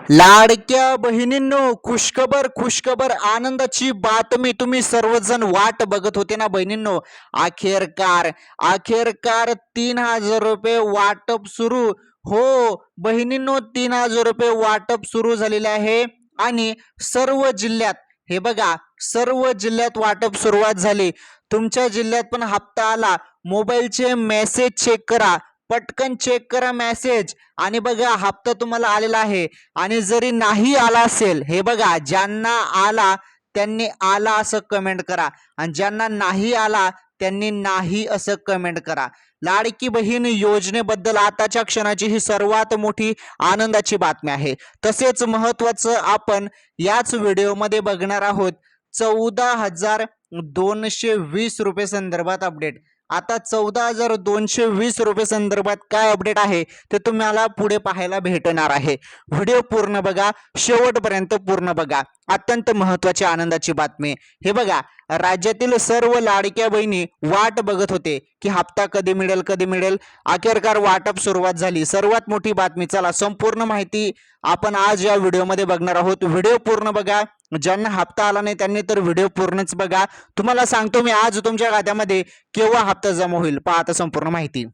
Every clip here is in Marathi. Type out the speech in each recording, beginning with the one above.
लाडक्या बहिणींनो, खुशखबर खुशखबर, आनंदाची बातमी. तुम्ही सर्वजण वाट बघत होते ना बहिणींनो. अखेरकार अखेरकार 3,000 रुपये वाटप सुरू. हो बहिणींनो, 3,000 रुपये वाटप सुरू झालेले आहे आणि सर्व जिल्ह्यात, हे बघा, सर्व जिल्ह्यात वाटप सुरुवात झाली. तुमच्या जिल्ह्यात पण हप्ता आला. मोबाईलचे मेसेज चेक करा, पटकन चेक करा मेसेज आणि बघा हप्ता तुम्हाला आलेला आहे. आणि जरी नाही आला असेल, हे बघा, ज्यांना आला त्यांनी आला असं कमेंट करा आणि ज्यांना नाही आला त्यांनी नाही असं कमेंट करा. लाडकी बहीण योजनेबद्दल आताच्या क्षणाची ही सर्वात मोठी आनंदाची बातमी आहे. तसेच महत्वाचं आपण याच व्हिडिओमध्ये बघणार आहोत 14,220 रुपये संदर्भात अपडेट. आता 14,220 रुपये संदर्भात काय अपडेट आहे ते तुम्हाला पुढे पाहायला भेटणार आहे. व्हिडिओ पूर्ण बघा, शेवटपर्यंत पूर्ण बघा. अत्यंत महत्वाची आनंदाची बातमी. हे बघा, राज्यातील सर्व लाडक्या बहिणी वाट बघत होते की हप्ता कधी मिळेल कधी मिळेल. अखेरकार वाटप सुरुवात झाली. सर्वात मोठी बातमी. चला, संपूर्ण माहिती आपण आज या व्हिडिओमध्ये बघणार आहोत. व्हिडिओ पूर्ण बघा. ज्यांना हप्ता आला नाही त्यांनी तर व्हिडिओ पूर्णच बघा. तुम्हाला सांगतो मी आज तुमच्या खात्यामध्ये केव्हा हप्ता जमा होईल. पहा आता संपूर्ण माहिती.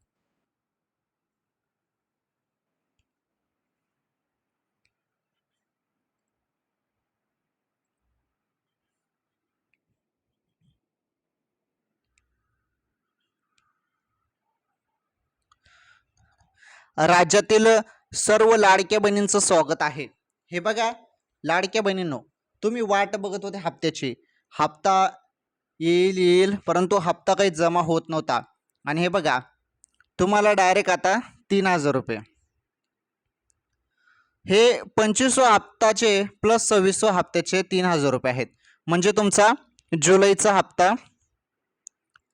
राज्यातील सर्व लाडक्या बहिणींचं स्वागत आहे. हे बघा लाडक्या बहिणींनो, तुम्ही वाट बघत होते हप्त्याची. हप्ता येईल येईल परंतु हप्ता काही जमा होत नव्हता. आणि हे बघा, तुम्हाला डायरेक्ट आता 3,000 रुपये, हे 25व्या हप्त्याचे प्लस 26व्या हप्त्याचे 3,000 रुपये आहेत. म्हणजे तुमचा जुलैचा हप्ता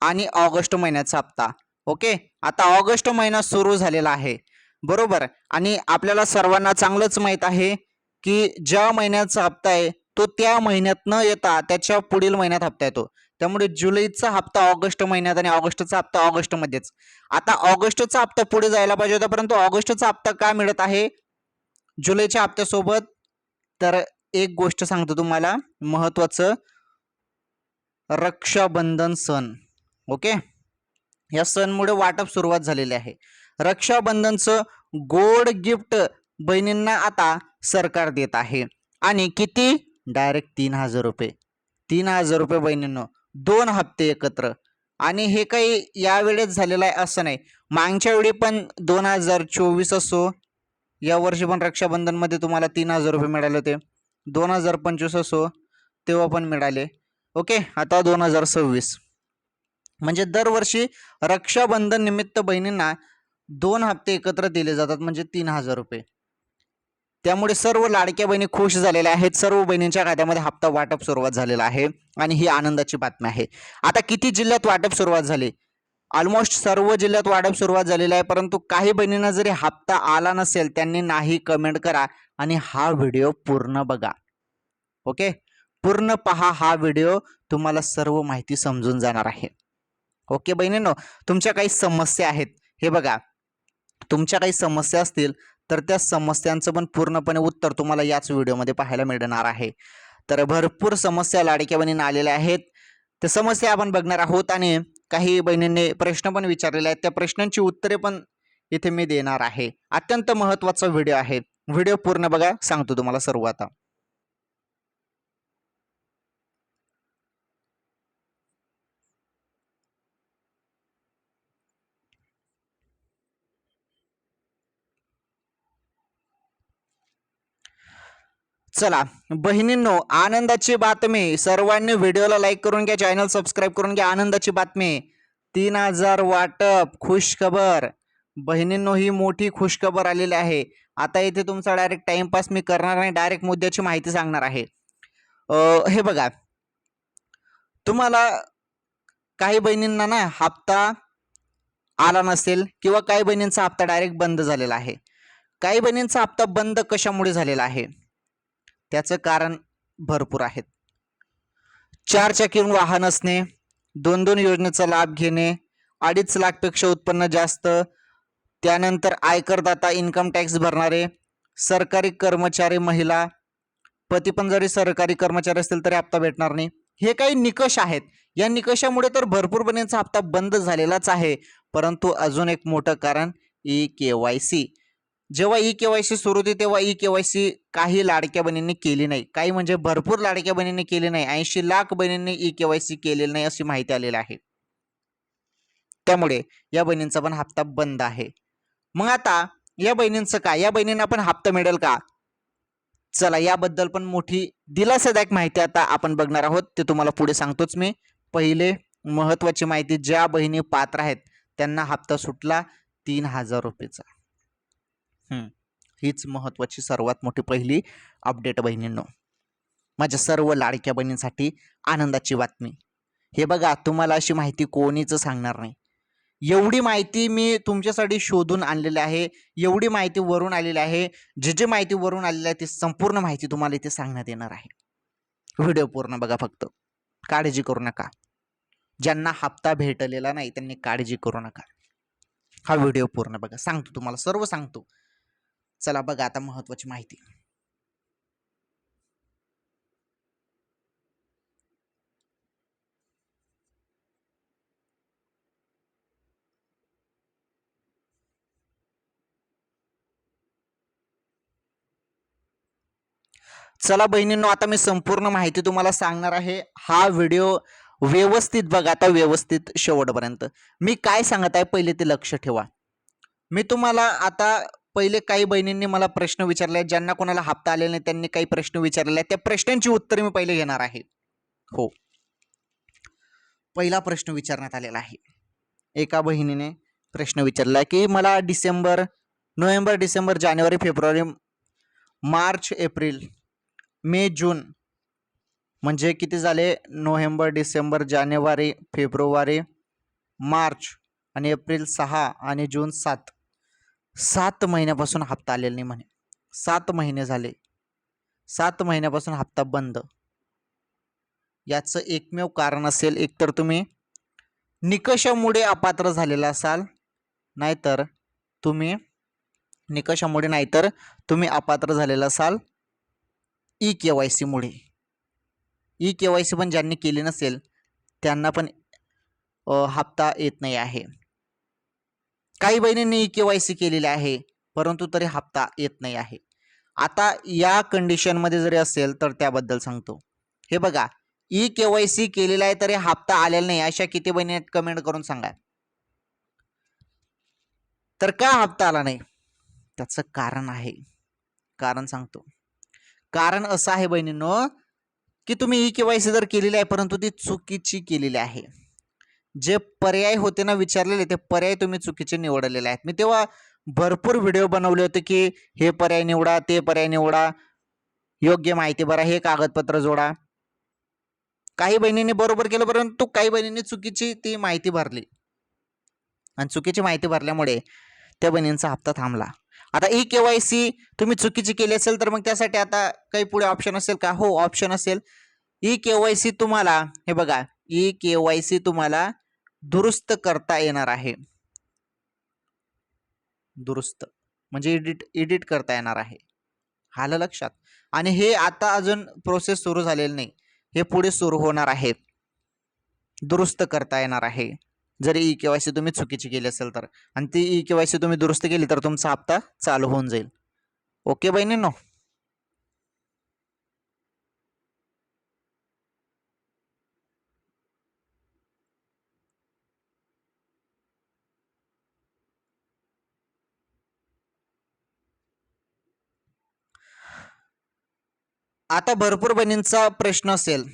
आणि ऑगस्ट महिन्याचा हप्ता. ओके, आता ऑगस्ट महिना सुरू झालेला आहे, बरोबर. आणि आपल्याला सर्वांना चांगलंच माहीत आहे की ज्या महिन्याचा हप्ता आहे तो त्या महिन्यात न येता त्याच्या पुढील महिन्यात हप्ता येतो. त्यामुळे जुलैचा हप्ता ऑगस्ट महिन्यात आणि ऑगस्टचा हप्ता ऑगस्टमध्येच. आता ऑगस्टचा हप्ता पुढे जायला पाहिजे होता, परंतु ऑगस्टचा हप्ता का मिळत आहे जुलैच्या हप्त्यासोबत? तर एक गोष्ट सांगतो तुम्हाला महत्वाचं, रक्षाबंधन सण. ओके, या सणमुळे वाटप सुरुवात झालेली आहे. रक्षाबंधनचं गोड गिफ्ट बहिणींना आता सरकार देत आहे. आणि किती? डायरेक्ट 3,000 रुपये. 3,000 रुपये बहिणींनो, 2 हप्ते एकत्र. आणि हे काही यावेळेस झालेलं आहे असं नाही. मागच्या वेळी पण 2024 असो, या वर्षी पण रक्षाबंधनमध्ये तुम्हाला 3,000 रुपये मिळाले होते. 2025 असो तेव्हा पण मिळाले. ओके, आता 2026, म्हणजे दरवर्षी रक्षाबंधन निमित्त बहिणींना 2 हप्ते एकत्र दिले जातात, म्हणजे 3,000 रुपये. त्यामुळे सर्व लाडक्या बहिणी खुश झालेल्या आहेत. सर्व बहिणींच्या खात्यामध्ये हप्ता वाटप सुरुवात झालेला आहे आणि ही आनंदाची बातमी आहे. आता किती जिल्ह्यात वाटप सुरुवात झाली? ऑलमोस्ट सर्व जिल्ह्यात वाटप सुरुवात झालेली आहे. परंतु काही बहिणींना जरी हप्ता आला नसेल त्यांनी नाही कमेंट करा आणि हा व्हिडिओ पूर्ण बघा. ओके, पूर्ण पहा हा व्हिडिओ, तुम्हाला सर्व माहिती समजून जाणार आहे. ओके बहिणींनो, तुमच्या काही समस्या आहेत, हे बघा, तुमच्या काही समस्या असतील तर त्या समस्यांचं पण पूर्णपणे उत्तर तुम्हाला याच व्हिडिओमध्ये पाहायला मिळणार आहे. तर भरपूर समस्या लाडक्या बहिणींना आलेल्या आहेत. त्या समस्या आपण बघणार आहोत आणि काही बहिणींनी प्रश्न पण विचारलेले आहेत. त्या प्रश्नांची उत्तरे पण इथे मी देणार आहे. अत्यंत महत्त्वाचा व्हिडिओ आहे. व्हिडिओ पूर्ण बघा, सांगतो तुम्हाला सर्व आता. चला बहिणींनो, आनंदाची बातमी. सर्वांनी व्हिडिओला लाईक करून घ्या, चॅनल सबस्क्राईब करून घ्या. आनंदाची बातमी, 3,000 वाटप. खुशखबर बहिणींनो, ही मोठी खुशखबर आलेली आहे. आता इथे तुमचा डायरेक्ट टाइमपास मी करणार नाही, डायरेक्ट मुद्द्याची माहिती सांगणार आहे. हे बघा, तुम्हाला काही बहिणींना ना हप्ता आला नसेल किंवा काही बहिणींचा हप्ता डायरेक्ट बंद झालेला आहे. काही बहिणींचा हप्ता बंद कशामुळे झालेला आहे? त्याचं कारण भरपूर आहेत. 4 चाकी वाहन असणे, 2-2 योजनेचा लाभ घेणे, 2.5 लाखपेक्षा उत्पन्न जास्त, त्यानंतर आयकरदाता, इन्कम टॅक्स भरणारे, सरकारी कर्मचारी महिला, पती पण जरी सरकारी कर्मचारी असतील तरी हप्ता भेटणार नाही. हे काही निकष आहेत. या निकषामुळे तर भरपूर बहिणींचा हप्ता बंद झालेलाच आहे. परंतु अजून एक मोठं कारण ई-केवायसी. जेव्हा ई-केवायसी सुरू होती तेव्हा ई-केवायसी काही लाडक्या बहिणींनी केली नाही. काही म्हणजे भरपूर लाडक्या बहिणींनी केली नाही. 80 लाख बहिणींनी ई-केवायसी केलेली नाही अशी माहिती आलेली आहे. त्यामुळे या बहिणींचा पण हप्ता बंद आहे. मग आता या बहिणींचं काय? या बहिणींना पण हप्ता मिळेल का? चला याबद्दल पण मोठी दिलासादायक माहिती आता आपण बघणार आहोत. ते तुम्हाला पुढे सांगतोच मी. पहिले महत्वाची माहिती, ज्या बहिणी पात्र आहेत त्यांना हप्ता सुटला 3,000 रुपयेचा. हीच महत्वाची सर्वात मोठी पहिली अपडेट बहिणींनो. माझ्या सर्व लाडक्या बहिणींसाठी आनंदाची बातमी. हे बघा, तुम्हाला अशी माहिती कोणीच सांगणार नाही. एवढी माहिती मी तुमच्यासाठी शोधून आणलेली आहे. एवढी माहिती वरून आलेली आहे. जे माहिती वरून आलेली आहे ती संपूर्ण माहिती तुम्हाला इथे सांगण्यात येणार आहे. व्हिडिओ पूर्ण बघा फक्त. काळजी करू नका. ज्यांना हप्ता भेटलेला नाही त्यांनी काळजी करू नका. हा व्हिडिओ पूर्ण बघा. सांगतो तुम्हाला, सर्व सांगतो. चला बघा आता महत्वाची माहिती. चला बहिणींनो, आता मी संपूर्ण माहिती तुम्हाला सांगणार आहे. हा व्हिडिओ व्यवस्थित बघा, आता व्यवस्थित शेवटपर्यंत. मी काय सांगत आहे पहिले ते लक्ष ठेवा. मी तुम्हाला आता पहिले काही बहिणींनी मला प्रश्न विचारले, ज्यांना कोणाला हप्ता आलेला नाही त्यांनी काही प्रश्न विचारलेले आहेत. त्या प्रश्नांची उत्तरे मी पहिले घेणार आहे. हो, पहिला प्रश्न विचारण्यात आलेला आहे. एका बहिणीने प्रश्न विचारला की मला नोव्हेंबर, डिसेंबर, जानेवारी, फेब्रुवारी, मार्च, एप्रिल, मे, जून म्हणजे किती झाले? नोव्हेंबर, डिसेंबर, जानेवारी, फेब्रुवारी, मार्च आणि एप्रिल 6 आणि जून 7. 7 महिन्यापासून हप्ता आलेला नाही म्हणे. 7 महिने झाले. 7 महिन्यापासून हप्ता बंद. याचं एकमेव कारण असेल, एकतर तुम्ही निकषामुळे अपात्र झालेला असाल, नाहीतर तुम्ही अपात्र झालेला असाल ई-केवायसी मुळे. ई-केवायसी पण ज्यांनी केली नसेल त्यांना पण हप्ता येत नाही आहे. काही बहिणींनी ई-केवायसी केलेली आहे परंतु तरी हप्ता येत नाही आहे. आता या कंडिशनमध्ये जरी असेल तर त्याबद्दल सांगतो. हे बघा, ई-केवायसी केलेला आहे तरी हप्ता आलेला नाही अशा किती बहिणी कमेंट करून सांगा. तर का हप्ता आला नाही? त्याचं कारण आहे. कारण सांगतो. कारण असं आहे बहिणींनो की तुम्ही ई-केवायसी जर केलेली आहे परंतु ती चुकीची केलेली आहे. जे पर्याय होते ना विचारलेले, ते पर्याय तुम्ही चुकीचे निवडलेले आहेत. मी तेव्हा भरपूर व्हिडिओ बनवले होते की हे पर्याय निवडा, ते पर्याय निवडा, योग्य माहिती भरा, हे कागदपत्र जोडा. काही बहिणींनी बरोबर केलं परंतु काही बहिणींनी चुकीची ती माहिती भरली आणि चुकीची माहिती भरल्यामुळे त्या बहिणींचा हप्ता थांबला. आता ई-केवायसी तुम्ही चुकीची केली असेल तर मग त्यासाठी आता काही पुढे ऑप्शन असेल का? हो, ऑप्शन असेल. ई-केवायसी तुम्हाला, हे बघा, ई-केवायसी तुम्हाला दुरुस्त करता येणार आहे. दुरुस्त म्हणजे एडिट करता येणार आहे. आलं लक्षात? आणि हे आता अजून प्रोसेस सुरू झालेली नाही. हे पुढे सुरू होणार आहे. दुरुस्त करता येणार आहे जरी ई-केवायसी तुम्ही चुकीची केली असेल तर. आणि ती ई-केवायसी तुम्ही दुरुस्त केली तर तुमचा हप्ता चालू होऊन जाईल. ओके बहिणींनो? आता भरपूर बहिणींचा प्रश्न असेल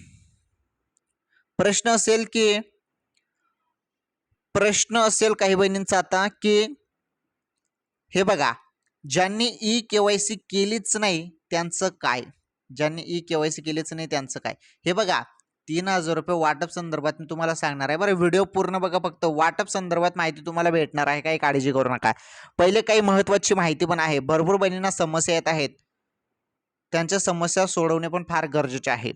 काही बहिणींचा आता की हे बघा, ज्यांनी ई-केवायसी केलीच नाही त्यांचं काय? हे बघा, 3,000 रुपये वाटप संदर्भात मी तुम्हाला सांगणार आहे. बरं, व्हिडिओ पूर्ण बघा फक्त. वाटप संदर्भात माहिती तुम्हाला भेटणार आहे, काही काळजी करू नका. पहिले काही महत्वाची माहिती पण आहे. भरपूर बहिणींना समस्या येत आहेत, त्यांच्या समस्या सोडवणे पण फार गरजेचे आहे.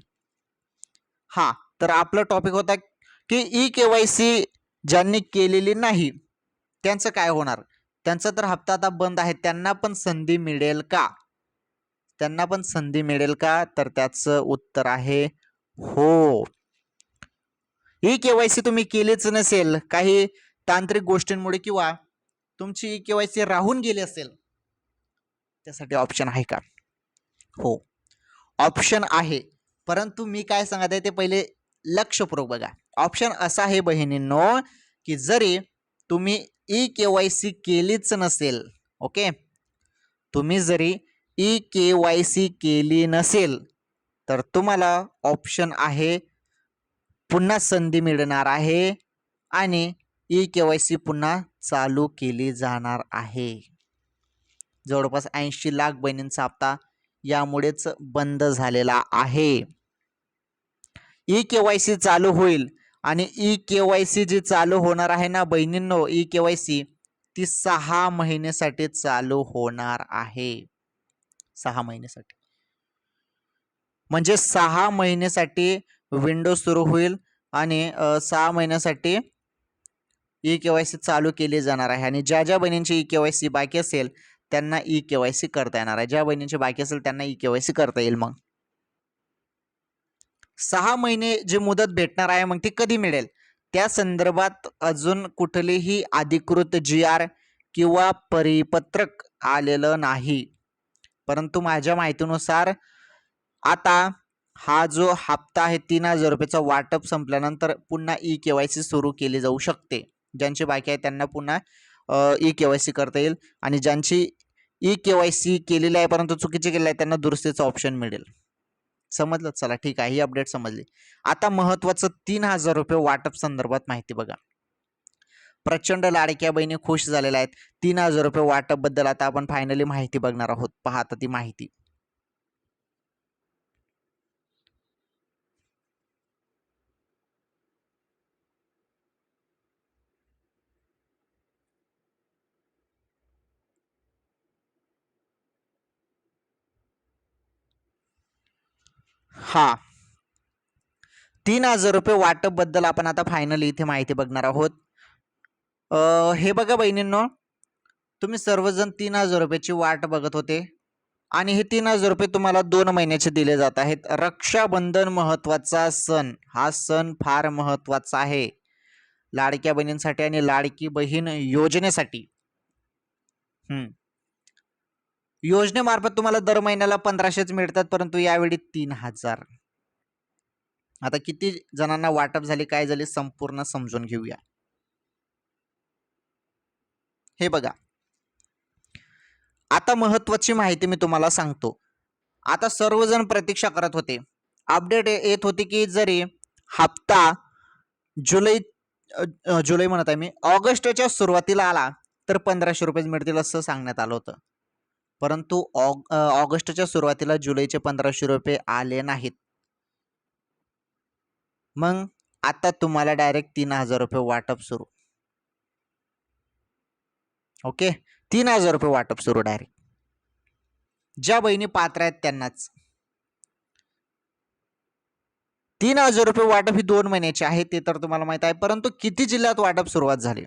हा, तर आपला टॉपिक होता की ई-केवायसी ज्यांनी केलेली नाही त्यांचं काय होणार? त्यांचा तर हप्ता आता बंद आहे, त्यांना पण संधी मिळेल का? त्यांना पण संधी मिळेल का? तर त्याचं उत्तर आहे हो. ई केवायसी तुम्ही केलीच नसेल, काही तांत्रिक गोष्टींमुळे किंवा तुमची ई केवायसी राहून गेली असेल, त्यासाठी ऑप्शन आहे का? हो, ऑप्शन आहे. परंतु मी काय सांगत आहे ते पहिले लक्षपूर्वक बघा. ऑप्शन असा आहे बहिणींनो, की जरी तुम्ही ई केवायसी केलीच नसेल, ओके, तुम्ही जरी ई केवायसी केली नसेल तर तुम्हाला ऑप्शन आहे पुन्हा संधी मिळणार आहे आणि ई केवायसी पुन्हा चालू केली जाणार आहे. जवळपास 80 लाख बहिणींचा हप्ता यामुळेच बंद झालेला आहे. ई केवायसी चालू होईल आणि ई केवायसी जी चालू होणार आहे ना बहिणींनो, ई केवायसी ती 6 महिन्यासाठी चालू होणार आहे. 6 महिन्यासाठी म्हणजे 6 महिन्यासाठी विंडो सुरू होईल आणि 6 महिन्यासाठी ई केवायसी चालू केली जाणार आहे. आणि ज्या ज्या बहिणींची ई केवायसी बाकी असेल त्यांना ई केवायसी करता येणार आहे. ज्या बहिणींची बाकी असेल त्यांना ई केवायसी करता येईल. मग 6 महिने जी मुदत भेटणार आहे मग ती कधी मिळेल? त्या संदर्भात अजून कुठलीही अधिकृत GR किंवा परिपत्रक आलेलं नाही. परंतु माझ्या माहितीनुसार आता हा जो हप्ता आहे 3000 रुपयाचा वाटप संपल्यानंतर पुन्हा ई केवायसी सुरू केली जाऊ शकते. ज्यांची बाकी आहे त्यांना पुन्हा ई केवायसी करता येईल आणि ज्यांची ई केवायसी केलेली आहे परंतु चुकीची केलेली आहे त्यांना दुरुस्तीचं ऑप्शन मिळेल. समजलं? चला ठीक आहे, ही अपडेट समजली. आता महत्वाचं 3000 रुपये वाटप संदर्भात माहिती बघा. प्रचंड लाडक्या बहिणी खुश झालेल्या आहेत. 3000 रुपये वाटप बद्दल आता आपण फायनली माहिती बघणार आहोत. पहा आता ती माहिती. हा, 3000 रुपये वाटप बद्दल आपण आता फायनली इथे माहिती बघणार आहोत. हे बघा बहिणींनो, तुम्ही सर्वजण 3000 रुपयाची वाट बघत होते आणि हे 3000 रुपये तुम्हाला 2 महिन्याचे दिले जात आहेत. रक्षाबंधन महत्वाचा सण, हा सण फार महत्वाचा आहे लाडक्या बहिणींसाठी आणि लाडकी बहीण योजनेसाठी. योजनेमार्फत तुम्हाला दर महिन्याला 1500च मिळतात परंतु यावेळी 3000. आता किती जणांना वाटप झाले, काय झाले, संपूर्ण समजून घेऊया. हे बघा, आता महत्वाची माहिती मी तुम्हाला सांगतो. आता सर्वजण प्रतीक्षा करत होते, अपडेट येत होती की जरी हप्ता जुलै म्हणत आहे मी, ऑगस्टच्या सुरुवातीला आला तर 1500 रुपये मिळतील असं सांगण्यात आलं होतं. परंतु ऑगस्टच्या सुरुवातीला जुलैचे 1500 रुपये आले नाहीत. मग आता तुम्हाला डायरेक्ट 3000 रुपये वाटप सुरू. ओके, 3000 रुपये वाटप सुरू डायरेक्ट. ज्या बहिणी पात्र आहेत त्यांनाच 3000 रुपये वाटप ही 2 महिन्याची आहे ते तर तुम्हाला माहित आहे. परंतु किती जिल्ह्यात वाटप सुरुवात झाली,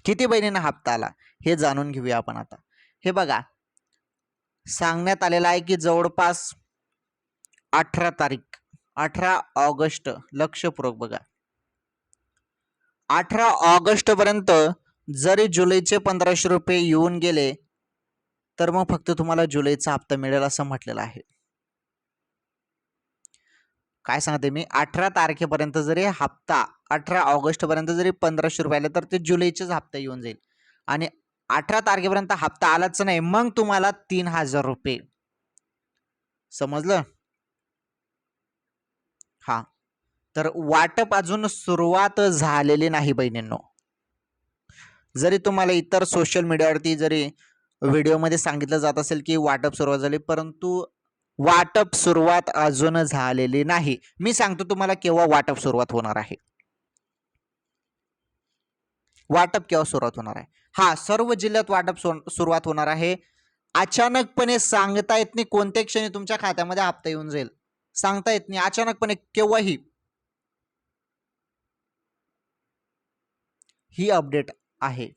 किती बहिणींना हप्ता आला हे जाणून घेऊया आपण आता. हे बघा, सांगण्यात आलेलं आहे की जवळपास 18 तारीख 18 ऑगस्ट, लक्षपूर्वक बघा, 18 ऑगस्ट पर्यंत जरी जुलैचे 1500 रुपये येऊन गेले तर मग फक्त तुम्हाला जुलैचा हप्ता मिळेल असं म्हटलेलं आहे. काय सांगते मी, 18 तारखेपर्यंत जरी हप्ता, 18 ऑगस्ट पर्यंत जरी 1500 रुपये आले तर ते जुलैचेच हप्ता येऊन जाईल आणि 18 तारखेपर्यंत हप्ता आलाच नाही मग तुम्हाला 3000 रुपये. समजलं? हा, तर वाटप अजून सुरुवात झालेली नाही बहिणींनो. जरी तुम्हाला इतर सोशल मीडियावरती जरी व्हिडिओमध्ये सांगितलं जात असेल की वाटप सुरुवात झाली परंतु वाटप सुरुवात अजून झालेली नाही. मी सांगतो तुम्हाला केव्हा वाटप सुरुवात होणार आहे. वाटप केव्हा सुरुवात होणार आहे? हा, सर्व जिल्ह्यात वाटप सुरुवात होणार आहे. अचानकपणे सांगता येत नाही कोणत्या क्षणी तुमच्या खात्यामध्ये हप्ता येऊन जाईल, सांगता येत नाही. अचानकपणे केव्हाही ही अपडेट आहे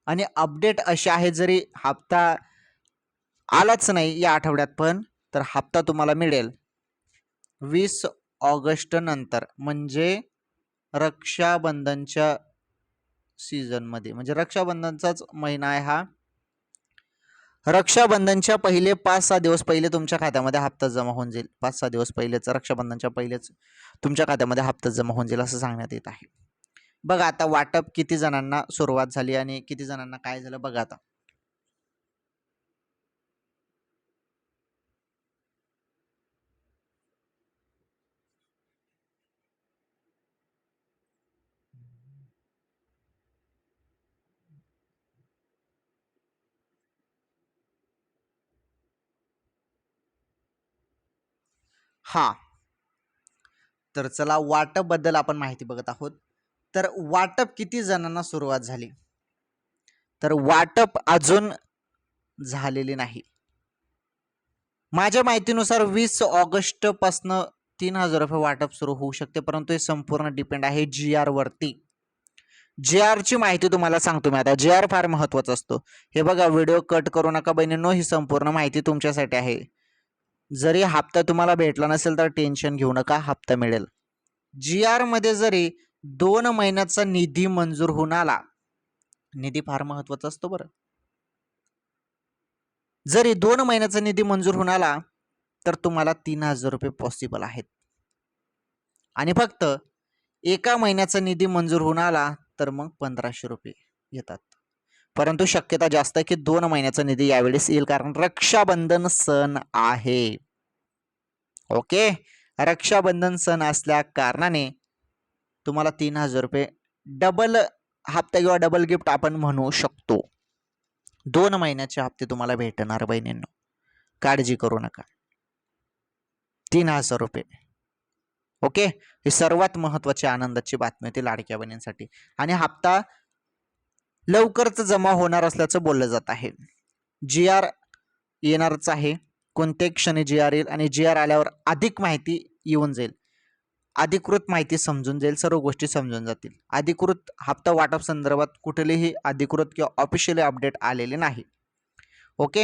आणि अपडेट अशी आहे जरी हप्ता आलाच नाही या आठवड्यात पण, तर हप्ता तुम्हाला मिळेल 20 ऑगस्ट नंतर, म्हणजे रक्षाबंधनच्या सीझनमध्ये, म्हणजे रक्षाबंधनचाच महिना आहे हा. रक्षाबंधनच्या पहिले 5-6 दिवस पहिले तुमच्या खात्यामध्ये हप्ता जमा होऊन जाईल. 5-6 दिवस पहिलेच, रक्षाबंधनच्या पहिलेच तुमच्या खात्यामध्ये हप्ता जमा होऊन जाईल असं सांगण्यात येत आहे. बघा आता वाटप किती जणांना सुरुवात झाली आणि किती जणांना काय झालं बघा आता. हा, तर चला वाटप बद्दल आपण माहिती बघत आहोत. तर वाटप किती जणांना सुरुवात झाली, तर वाटप अजून झालेली नाही. माझ्या माहितीनुसार 20 ऑगस्ट पासून 3,000 रुपये वाटप सुरू होऊ शकते, परंतु हे संपूर्ण डिपेंड आहे GR वरती. GR ची माहिती तुम्हाला सांगतो मी आता. GR फार महत्वाचा असतो. हे बघा, व्हिडिओ कट करू नका बहिणींनो, ही संपूर्ण माहिती तुमच्यासाठी आहे. जरी हप्ता तुम्हाला भेटला नसेल तर टेन्शन घेऊ नका, हप्ता मिळेल. GR मध्ये जरी 2 महिन्याचा निधी मंजूर होऊन आला, निधी फार महत्वाचा असतो बरं. जरी 2 महिन्याचा निधी मंजूर होऊन आला तर तुम्हाला 3,000 रुपये पॉसिबल आहेत. आणि फक्त 1 महिन्याचा निधी मंजूर होऊन आला तर मग 1,500 रुपये येतात. परंतु शक्यता जास्त आहे की 2 महिन्याचा निधी यावेळेस येईल, कारण रक्षाबंधन सण आहे. ओके, रक्षाबंधन सण असल्या कारणाने तुम्हाला 3,000 रुपये डबल हप्ता किंवा डबल गिफ्ट आपण म्हणू शकतो. 2 महिन्याचे हप्ते तुम्हाला भेटणार बहिणींनो, काळजी करू नका. 3,000 रुपये. ओके, ही सर्वात महत्वाची आनंदाची बातमी होती लाडक्या बहिणींसाठी. आणि हप्ता लवकरच जमा होणार असल्याचं बोललं जात आहे. GR येणारच आहे, कोणत्याही क्षणी GR येईल आणि GR आल्यावर अधिक माहिती येऊन जाईल, अधिकृत माहिती समजून जाईल, सर्व गोष्टी समजून जातील. अधिकृत हप्ता वाटप संदर्भात कुठलेही अधिकृत किंवा ऑफिशियली अपडेट आलेले नाही. ओके,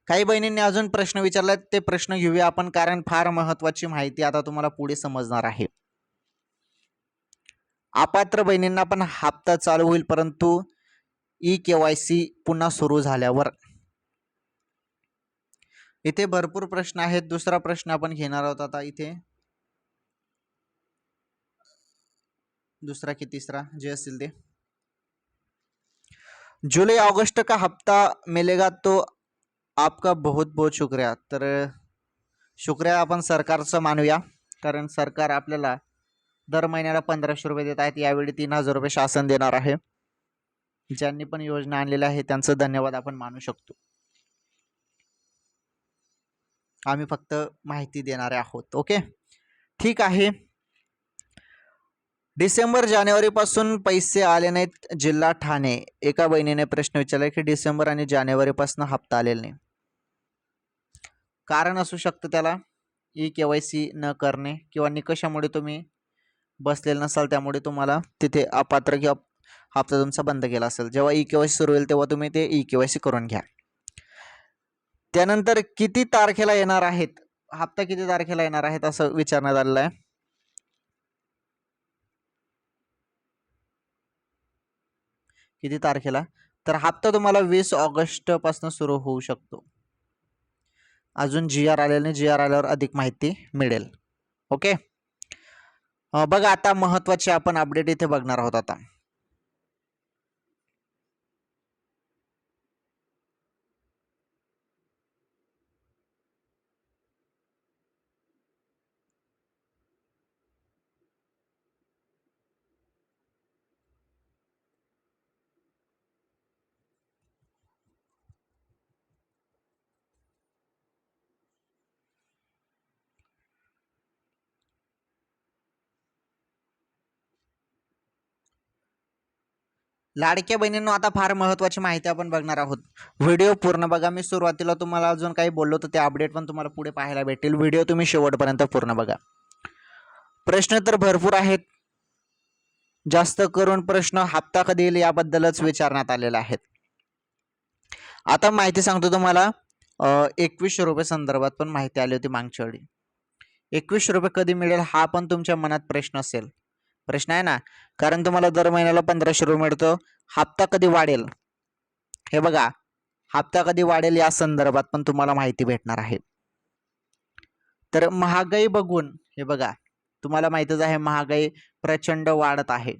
काही बहिणींनी अजून प्रश्न विचारले, ते प्रश्न घेऊया आपण, कारण फार महत्वाची माहिती आता तुम्हाला पुढे समजणार आहे. अपात्र बहिणींना पण हप्ता चालू होईल, परंतु KYC पुन्हा सुरू झाल्यावर. इथे भरपूर प्रश्न आहेत. दुसरा प्रश्न आपण घेणार आहोत आता इथे, दुसरा की तिसरा जे असेल ते. जुलाई अगस्त का हफ्ता मिलेगा तो आपका बहुत बहुत शुक्रिया. तर शुक्रिया आपण सरकारचं मानूया, कारण सरकार आपल्याला दर महिन्याला 1,500 रुपये देत आहेत. यावेळी 3,000 रुपये शासन देणार आहे. ज्यांनी पण योजना आणलेल्या आहे त्यांचं धन्यवाद आपण मानू शकतो. आम्ही फक्त माहिती देणारे आहोत. ओके, ठीक आहे. डिसेंबर जानेवारी पासून पैसे आले नाहीत, जिल्हा ठाणे. एका बहिणीने प्रश्न विचारला की डिसेंबर आणि जानेवारी पासून हप्ता आलेला नाही. कारण असू शकतं त्याला KYC न करणे किंवा निकषामुळे तुम्ही बसलेले नसाल, त्यामुळे तुम्हाला तिथे अपात्र किंवा हप्ता तुमचा बंद केला असेल. जेव्हा KYC सुरू होईल तेव्हा तुम्ही ते KYC करून घ्या. त्यानंतर किती तारखेला येणार आहेत हप्ता, किती तारखेला येणार आहेत असं विचारण्यात आलेलं आहे. किती तारखेला, तर हप्ता तुम्हाला 20 ऑगस्ट पासून सुरू होऊ शकतो. अजून GR आलेला नाही, GR आल्यावर अधिक माहिती मिळेल. ओके, बघा आता महत्वाचे आपण अपडेट इथे बघणार आहोत. आता लाडक्या बहिणींनो, आता फार महत्वाची माहिती आपण बघणार आहोत. व्हिडिओ पूर्ण बघा. मी सुरुवातीला तुम्हाला अजून काही बोललो तर ते अपडेट पण तुम्हाला पुढे पाहायला भेटेल. व्हिडिओ तुम्ही शेवटपर्यंत पूर्ण बघा. प्रश्न तर भरपूर आहेत, जास्त करून प्रश्न हप्ता कधी येईल याबद्दलच विचारण्यात आलेले आहेत. आता माहिती सांगतो तुम्हाला. 2100 रुपये संदर्भात पण माहिती आली होती मागच्या वेळी. 2100 रुपये कधी मिळेल हा पण तुमच्या मनात प्रश्न असेल. प्रश्न आहे ना, कारण तुम्हाला दर महिन्याला 1500 रुपये मिळतो. हप्ता कधी वाढेल हे बघा, हप्ता कधी वाढेल या संदर्भात पण तुम्हाला माहिती भेटणार आहे. तर महागाई बघून हे बघा, तुम्हाला माहितच आहे महागाई प्रचंड वाढत आहे.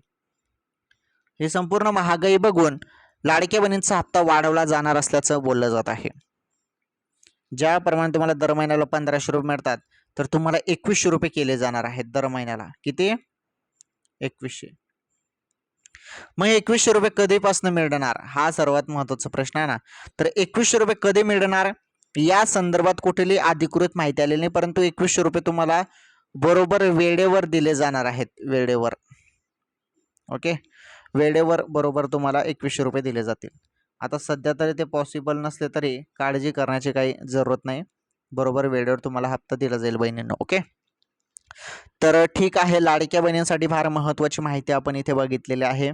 हे संपूर्ण महागाई बघून लाडक्या बहिणींचा हप्ता वाढवला जाणार असल्याचं बोललं जात आहे. ज्याप्रमाणे तुम्हाला दर महिन्याला 1500 रुपये मिळतात, तर तुम्हाला 2100 रुपये केले जाणार आहेत दर महिन्याला. किती? 2100. मग 2100 रुपये कधीपासून मिळणार हा सर्वात महत्वाचा प्रश्न आहे ना. तर 2100 रुपये कधी मिळणार या संदर्भात कुठली अधिकृत माहिती आलेली नाही, परंतु 2100 रुपये तुम्हाला बरोबर वेळेवर दिले जाणार आहेत. वेळेवर. ओके, वेळेवर बरोबर तुम्हाला 2100 रुपये दिले जातील. आता सध्या तरी ते पॉसिबल नसले तरी काळजी करण्याची काही जरूरत नाही. बरोबर वेळेवर तुम्हाला हप्ता दिला जाईल बहिणींनो. ओके, तर ठीक आहे. लाडक्या बहिणींसाठी फार महत्त्वाची माहिती आपण इथे बघितलेली आहे.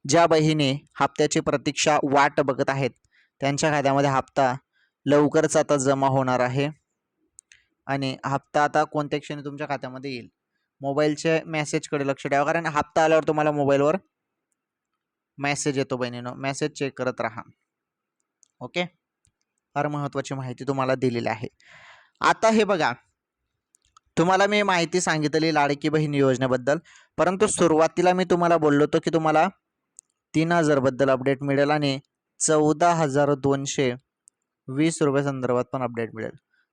ज्या बहिणी हप्त्याची प्रतीक्षा वाट बघत आहेत त्यांच्या खात्यामध्ये हप्ता लवकरच आता जमा होणार आहे. आणि हप्ता आता कोणत्या क्षणी तुमच्या खात्यामध्ये येईल, मोबाईलच्या मेसेजकडे लक्ष ठेवा, कारण हप्ता आल्यावर तुम्हाला मोबाईलवर मेसेज येतो बहिणीनो. मेसेज चेक करत राहा. ओके, फार महत्त्वाची माहिती तुम्हाला दिलेली आहे. आता हे बघा, तुम्हाला मी माहिती सांगितली लाडकी बहीण योजनेबद्दल, परंतु सुरुवातीला मी तुम्हाला बोललो होतो की तुम्हाला 3000 बद्दल अपडेट मिळेल आणि 14,220 रुपये संदर्भात पण अपडेट मिळेल.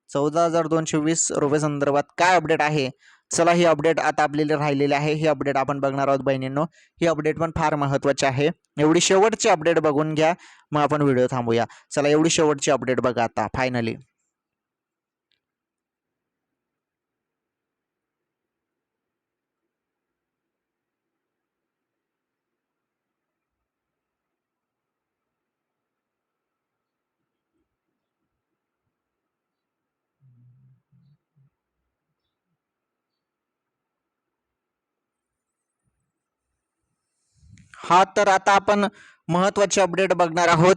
14,220 रुपये संदर्भात काय अपडेट आहे, चला ही अपडेट आता आपल्याला राहिलेली आहे. ही अपडेट आपण बघणार आहोत बहिणींनो. ही अपडेट पण फार महत्त्वाची आहे. एवढी शेवटची अपडेट बघून घ्या, मग आपण व्हिडिओ थांबूया. चला एवढी शेवटची अपडेट बघा आता फायनली. हा, तर आता आपण महत्त्वाची अपडेट बघणार आहोत.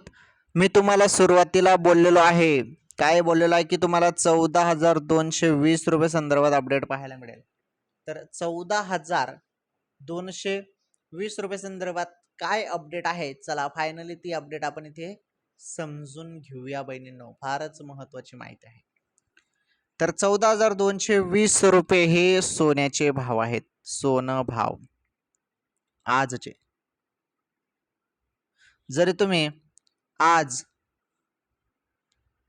मी तुम्हाला सुरुवातीला बोललेलो आहे, काय बोललेलो आहे की तुम्हाला 14,220 रुपये संदर्भात अपडेट पाहायला मिळेल. तर 14,220 रुपये संदर्भात काय अपडेट आहे, चला फायनली ती अपडेट आपण इथे समजून घेऊया बहिणींनो. फारच महत्त्वाची माहिती आहे. तर 14,220 रुपये हे सोन्याचे भाव आहेत. सोनं भाव आजचे. जरी तुम्ही आज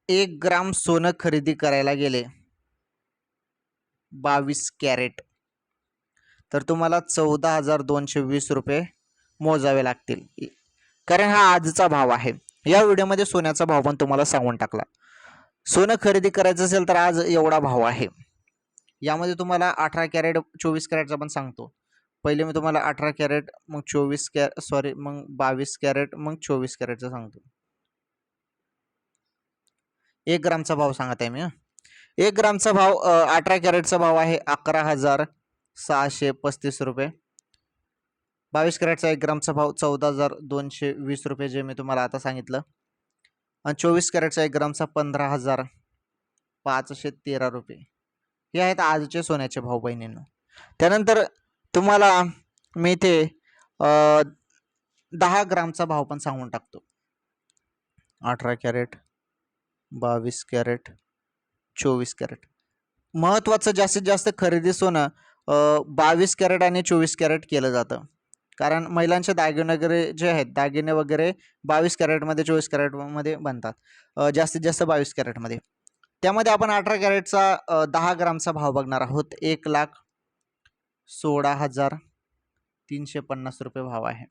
1 ग्राम सोनं खरेदी करायला गेले 22 कॅरेट, तर तुम्हाला 14,220 रुपये मोजावे लागतील, कारण हा आजचा भाव आहे. या व्हिडिओमध्ये सोन्याचा भाव पण तुम्हाला सांगून टाकला. सोनं खरेदी करायचं असेल तर आज एवढा भाव आहे. यामध्ये तुम्हाला 18 कॅरेट 24 कॅरेटचा पण सांगतो. पहिले मी तुम्हाला 18 कॅरेट, मग 22 मग 22 कॅरेट, मग 24 कॅरेटचा सांगतो. 1 ग्रामचा भाव सांगत आहे मी. 1 ग्रामचा भाव 18 कॅरेटचा भाव आहे 11,635 रुपये. 22 कॅरेटचा 1 ग्रामचा भाव 14,220 रुपये, जे मी तुम्हाला आता सांगितलं. आणि 24 कॅरेटचा 1 ग्रामचा 15,513 रुपये. हे आहेत आजचे सोन्याचे भाव बहिणींनो. त्यानंतर तुम्हाला मी इथे 10 ग्रामचा भाव पण सांगून टाकतो. 18 कॅरेट, 22 कॅरेट, 24 कॅरेट. महत्त्वाचं जास्तीत जास्त खरेदी सोनं 22 कॅरेट आणि 24 कॅरेट केलं जातं, कारण महिलांचे दागिने वगैरे जे आहेत, दागिने वगैरे 22 कॅरेटमध्ये 24 कॅरेटमध्ये बनतात. जास्तीत जास्त 22 कॅरेटमध्ये. त्यामध्ये आपण 18 कॅरेटचा 10 ग्रामचा भाव बघणार आहोत. 1,16,350 रुपये भाव आहे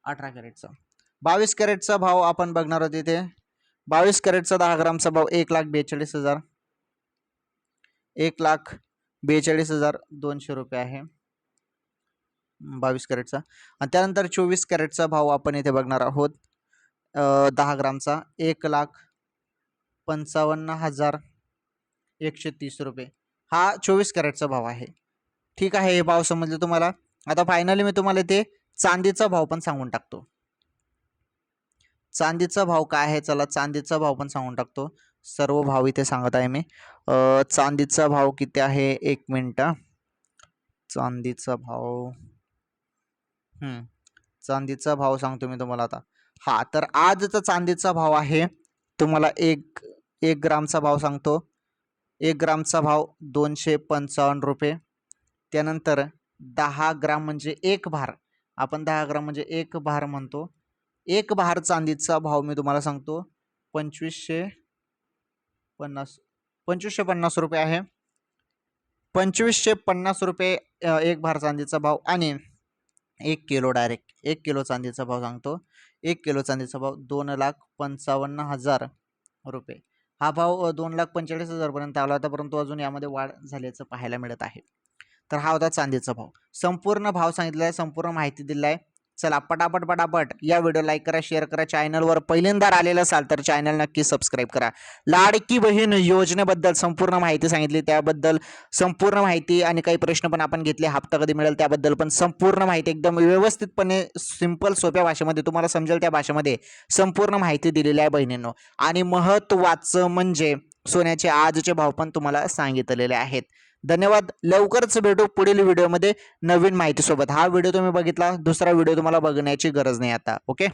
18 कॅरेटचा. 22 कॅरेटचा भाव आपण बघणार आहोत इथे. 22 कॅरेटचा 10 ग्रामचा भाव 1,42,000, 1,42,200 रुपये आहे 22 कॅरेटचा. आणि त्यानंतर 24 कॅरेटचा भाव आपण इथे बघणार आहोत 10 ग्रामचा 1,55,130 रुपये. हा 24 कॅरेटचा भाव आहे. ठीक आहे, हे भाव समजले तुम्हाला. आता फायनली मी तुम्हाला इथे चांदीचा भाव पण सांगून टाकतो. चांदीचा भाव काय आहे, चला चांदीचा भाव पण सांगून टाकतो. सर्व भाव इथे सांगत आहे मी. चांदीचा भाव किती आहे, 1 मिनिट. चांदीचा भाव चांदीचा भाव सांगतो मी तुम्हाला आता. हा, तर आजचा चांदीचा भाव आहे तुम्हाला एक ग्रामचा भाव सांगतो. 1 ग्रामचा भाव 255 रुपये. त्यानंतर 10 ग्राम म्हणजे 1 भार, आपण 10 ग्राम म्हणजे 1 भार म्हणतो. 1 भार चांदीचा भाव मी तुम्हाला सांगतो 2550 रुपये आहे. 2550 रुपये 1 भार चांदीचा भाव. आणि 1 किलो, डायरेक्ट 1 किलो चांदीचा भाव सांगतो. 1 किलो चांदीचा भाव 2,55,000 रुपये. हा भाव 2,45,000 पर्यंत आला होता, परंतु अजून यामध्ये वाढ झाल्याचं पाहायला मिळत आहे. तर हा होता चांदीचा भाव. संपूर्ण भाव सांगितला आहे, संपूर्ण माहिती दिली आहे. चला पटापट या व्हिडिओ लाईक करा, शेअर करा. चॅनलवर पहिल्यांदा आलेलं असाल तर चॅनल नक्की सबस्क्राईब करा. लाडकी बहीण योजनेबद्दल संपूर्ण माहिती सांगितली, त्याबद्दल संपूर्ण माहिती आणि काही प्रश्न पण आपण घेतले. हप्ता कधी मिळेल त्याबद्दल पण संपूर्ण माहिती एकदम व्यवस्थितपणे सिंपल सोप्या भाषेमध्ये तुम्हाला समजेल त्या भाषेमध्ये संपूर्ण माहिती दिलेली आहे बहिणींनो. आणि महत्त्वाचं म्हणजे सोन्याचे आजचे भाव पण तुम्हाला सांगितलेले आहेत. धन्यवाद. लवकरच भेटू पुढील व्हिडिओमध्ये नवीन माहितीसोबत. हा व्हिडिओ तुम्ही बघितला, दुसरा व्हिडिओ तुम्हाला बघण्याची गरज नाही आता. ओके.